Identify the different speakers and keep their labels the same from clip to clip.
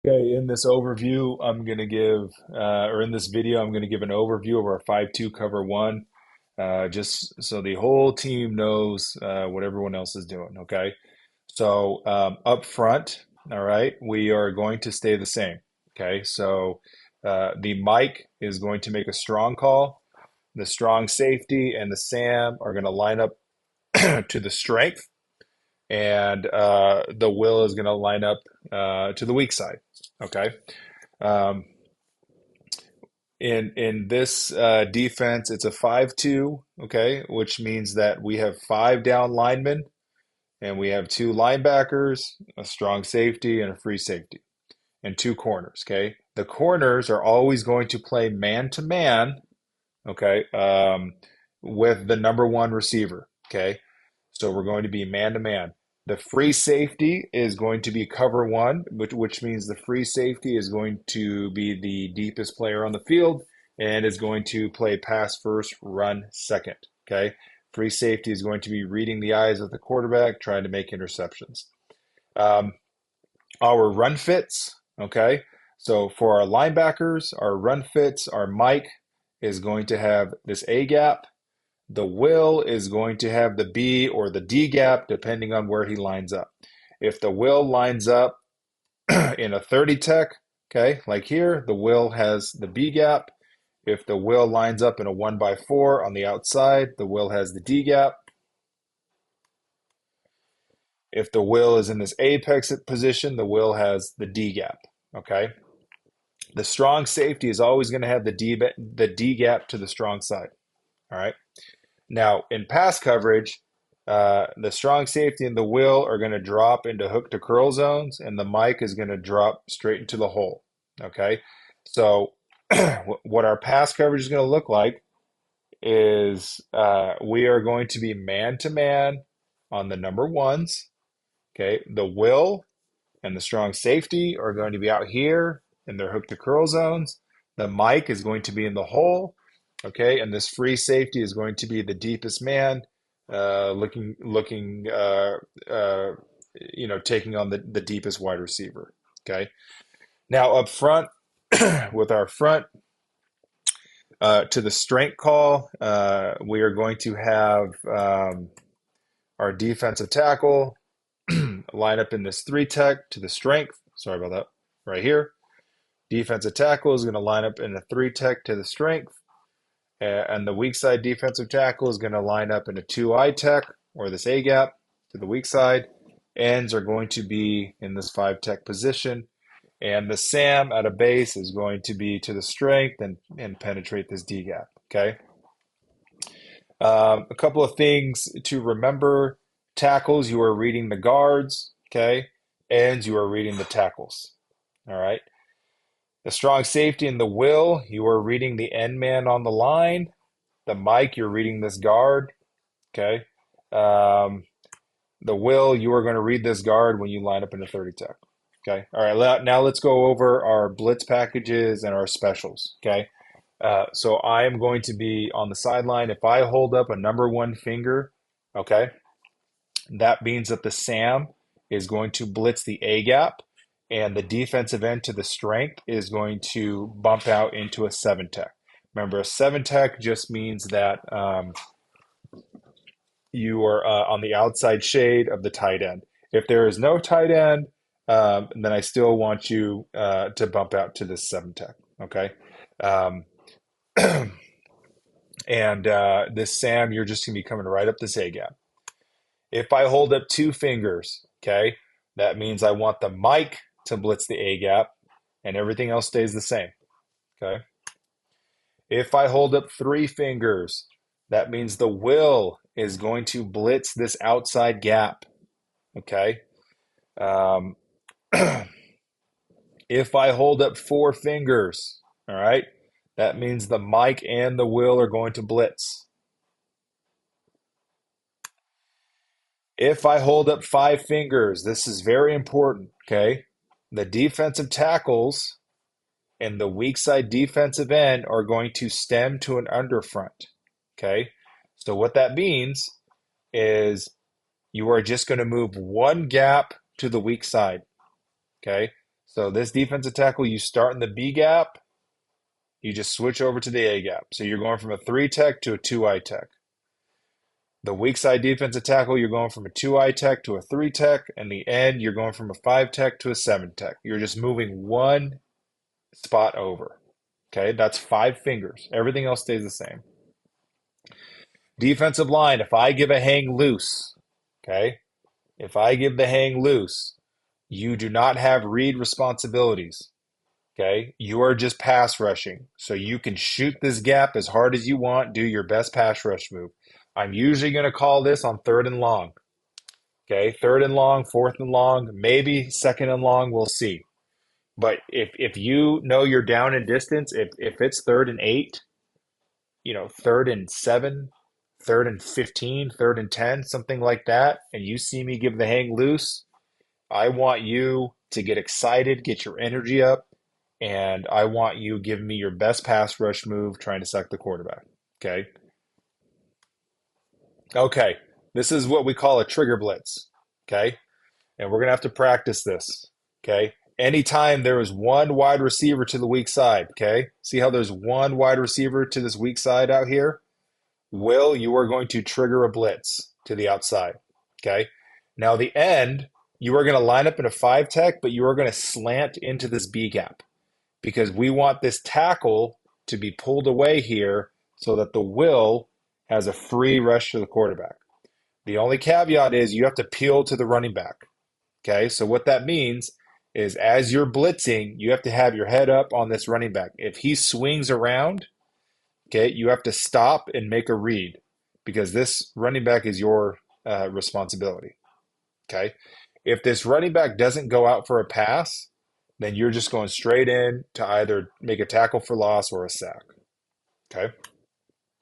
Speaker 1: Okay, in this overview, I'm going to give, or in this video, I'm going to give an overview of our 5-2 cover one, just so the whole team knows what everyone else is doing. Okay, so up front, all right, we are going to stay the same. Okay, so the Mike is going to make a strong call. The strong safety and the Sam are going to line up to the strength, and the Will is going to line up to the weak side. Okay. Um, in this defense, it's a 5-2, okay, which means that we have five down linemen and we have two linebackers, a strong safety, and a free safety, and two corners, okay? The corners are always going to play man to man, okay, with the number one receiver, okay? So we're going to be man to man. The free safety is going to be cover one, which means the free safety is going to be the deepest player on the field and is going to play pass first, run second. Okay. Free safety is going to be reading the eyes of the quarterback, trying to make interceptions. Um, our run fits, okay. So for our linebackers, our run fits, our Mike is going to have this A gap. The Will is going to have the B or the D gap depending on where he lines up. If the Will lines up in a 30 tech, okay, like here, the Will has the B gap. If the Will lines up in a 1x4 on the outside, the Will has the D gap. If the Will is in this apex position, the Will has the D gap, okay? The strong safety is always going to have the D gap to the strong side, all right? Now, in pass coverage, the strong safety and the Will are going to drop into hook to curl zones, and the Mike is going to drop straight into the hole. Okay, so what our pass coverage is going to look like is we are going to be man to man on the number ones. Okay, the Will and the strong safety are going to be out here in their hook to curl zones. The Mike is going to be in the hole. Okay, and this free safety is going to be the deepest man, looking, taking on the deepest wide receiver. Okay, now up front with our front to the strength call, we are going to have our defensive tackle line up in this three tech to the strength. Sorry about that. Right here, defensive tackle is going to line up in a three tech to the strength. And the weak side defensive tackle is going to line up in a 2-eye tech or this A gap to the weak side. Ends are going to be in this 5 tech position. And the Sam at a base is going to be to the strength and penetrate this D gap. Okay. A couple of things to remember. Tackles, you are reading the guards. Okay. Ends, you are reading the tackles. All right. The strong safety and the Will, you are reading the end man on the line. The Mike, you're reading this guard. Okay. Um, the Will, you are going to read this guard when you line up in a 30 tech. Okay. All right. Now let's go over our blitz packages and our specials. Okay. So I am going to be on the sideline. If I hold up a number one finger, okay, that means that the Sam is going to blitz the A gap, and the defensive end to the strength is going to bump out into a 7 tech. Remember, a 7 tech just means that you are on the outside shade of the tight end. If there is no tight end, then I still want you to bump out to this 7 tech. Okay. Um, and this Sam, you're just going to be coming right up this A gap. If I hold up two fingers, okay, that means I want the Mike to blitz the A gap and everything else stays the same. Okay. If I hold up three fingers, that means the Will is going to blitz this outside gap. Okay. Um, if I hold up four fingers, all right, that means the Mike and the Will are going to blitz. If I hold up five fingers, this is very important. Okay. The defensive tackles and the weak side defensive end are going to stem to an underfront. Okay. So what that means is you are just going to move one gap to the weak side. Okay. So this defensive tackle, you start in the B gap, you just switch over to the A gap. So you're going from a 3 tech to a 2 eye tech. The weak side defensive tackle, you're going from a 2 eye tech to a 3 tech, and the end, you're going from a 5 tech to a 7 tech. You're just moving one spot over. Okay, that's 5 fingers. Everything else stays the same. Defensive line, if I give a hang loose, okay, if I give the hang loose, you do not have read responsibilities. Okay, you are just pass rushing. So you can shoot this gap as hard as you want, do your best pass rush move. I'm usually going to call this on 3rd and long. Okay, 3rd and long, 4th and long, maybe 2nd and long, we'll see. But if you know you're down in distance, if it's 3rd and 8, 3rd and 7, 3rd and 15, 3rd and 10, something like that, and you see me give the hang loose, I want you to get excited, get your energy up, and I want you giving me your best pass rush move trying to sack the quarterback. Okay. Okay. This is what we call a trigger blitz. Okay. And we're going to have to practice this. Okay. Anytime there is one wide receiver to the weak side. Okay. See how there's one wide receiver to this weak side out here? Will, you are going to trigger a blitz to the outside. Okay. Now, the end, you are going to line up in a 5 tech, but you are going to slant into this B gap because we want this tackle to be pulled away here so that the will has a free rush to the quarterback. The only caveat is you have to peel to the running back. Okay, so what that means is as you're blitzing, you have to have your head up on this running back. If he swings around, okay, you have to stop and make a read because this running back is your responsibility. Okay, if this running back doesn't go out for a pass, then you're just going straight in to either make a tackle for loss or a sack. Okay.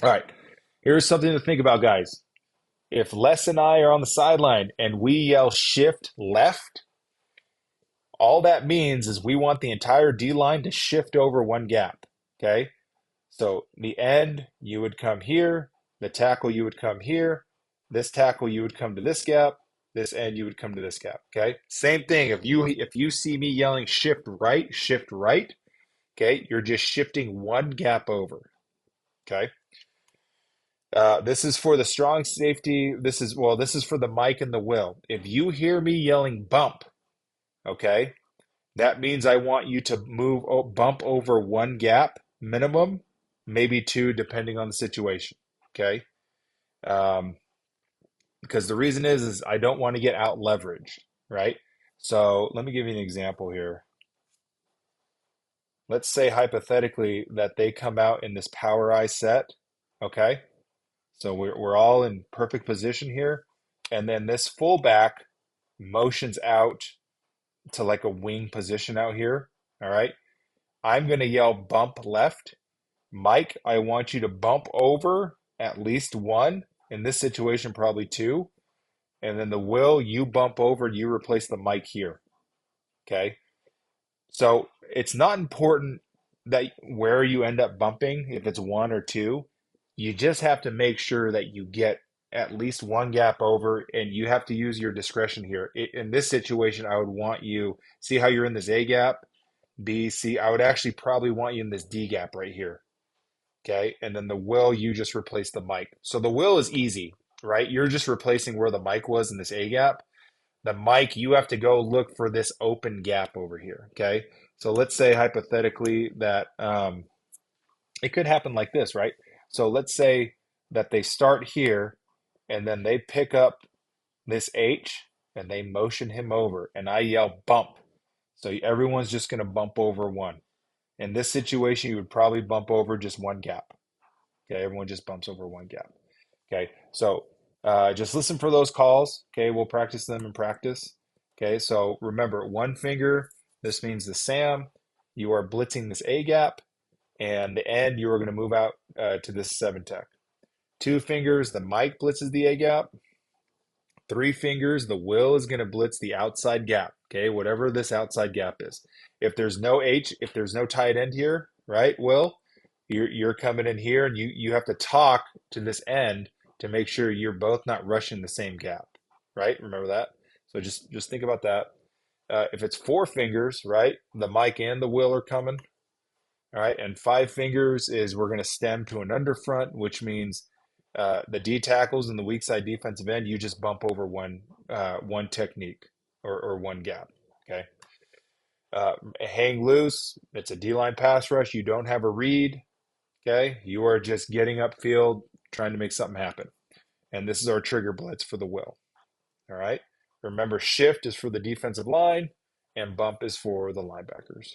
Speaker 1: All right. Here's something to think about, guys. If Les and I are on the sideline and we yell shift left, all that means is we want the entire D line to shift over one gap. Okay. So the end, you would come here. The tackle, you would come here. This tackle, you would come to this gap. This end, you would come to this gap. Okay. Same thing. If you see me yelling shift right, okay, you're just shifting one gap over. Okay. This is for the strong safety. This is for the Mike and the Will. If you hear me yelling bump, okay, that means I want you to bump over one gap minimum, maybe two, depending on the situation. Okay. Um, because the reason is I don't want to get out leveraged, right? So let me give you an example here. Let's say hypothetically that they come out in this power eye set. Okay. So we're all in perfect position here. And then this fullback motions out to like a wing position out here. All right. I'm going to yell bump left. Mike, I want you to bump over at least one. In this situation, probably two. And then the Will, you bump over, you replace the Mike here. Okay. So it's not important that where you end up bumping, if it's one or two, you just have to make sure that you get at least one gap over, and you have to use your discretion here. In this situation, I would want you, see how you're in this A gap, B, C, I would actually probably want you in this D gap right here. Okay. And then the Will, you just replace the Mike. So the Will is easy, right? You're just replacing where the Mike was in this A gap. The Mike, you have to go look for this open gap over here. Okay. So let's say hypothetically that it could happen like this, right? So let's say that they start here and then they pick up this H and they motion him over and I yell bump. So everyone's just going to bump over one. In this situation, you would probably bump over just one gap. Okay. Everyone just bumps over one gap. Okay. So just listen for those calls. Okay. We'll practice them in practice. Okay. So remember, one finger, this means the Sam. You are blitzing this A gap. And the end, you are going to move out to this 7 tech. 2 fingers, the Mike blitzes the A gap. 3 fingers, the Will is going to blitz the outside gap. Okay, whatever this outside gap is. If there's no H, if there's no tight end here, right, Will, you're coming in here and you have to talk to this end to make sure you're both not rushing the same gap, right? Remember that. So just think about that. If it's four fingers, right, the Mike and the Will are coming. All right, and five fingers is we're going to stem to an underfront, which means the D tackles and the weak side defensive end, you just bump over one technique or one gap. Okay, hang loose. It's a D line pass rush. You don't have a read. Okay, you are just getting upfield, trying to make something happen. And this is our trigger blitz for the Will. All right. Remember, shift is for the defensive line, and bump is for the linebackers.